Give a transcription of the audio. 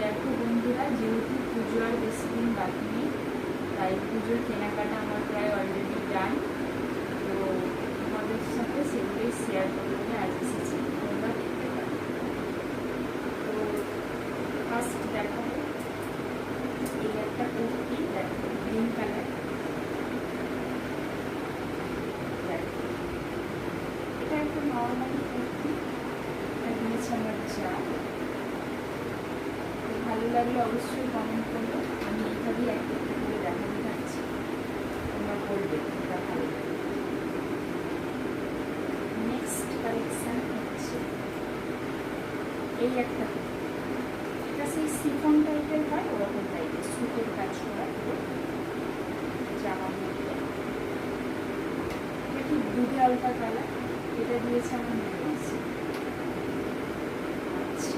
দেখো বন্ধুরা, যেহেতু পুজো আর বেশি দিন বাকি নেই, তাই পুজোর কেনাকাটা আমার প্রায় অলরেডি ডান। তো তোমাদের সাথে সেগুলোই শেয়ার করতে আজ এসেছি, তোমরা দেখতে পারো। তো ফার্স্ট দেখাবো এই একটা কুর্তি, দেখো গ্রিন কালার। দেখো এটা একটা নর্মালি কুর্তি, এটা দিয়েছে আমার যা। ভালো লাগলে অবশ্যই কমেন্ট করবে, আমি এইভাবেই এক একটা করে দেখাতে থাকছি, তোমরা বলবে এটা ভালো লাগে। নেক্সট কালেকশান হচ্ছে এই একটা কুর্তি, এটা সেই সিফন টাইপের হয়, ওরকম টাইপের সুতোর কাজ করা জামার মধ্যে। এটা ঠিক দুধে আলতা কালার, এটা দিয়েছে আমার মেয়ে।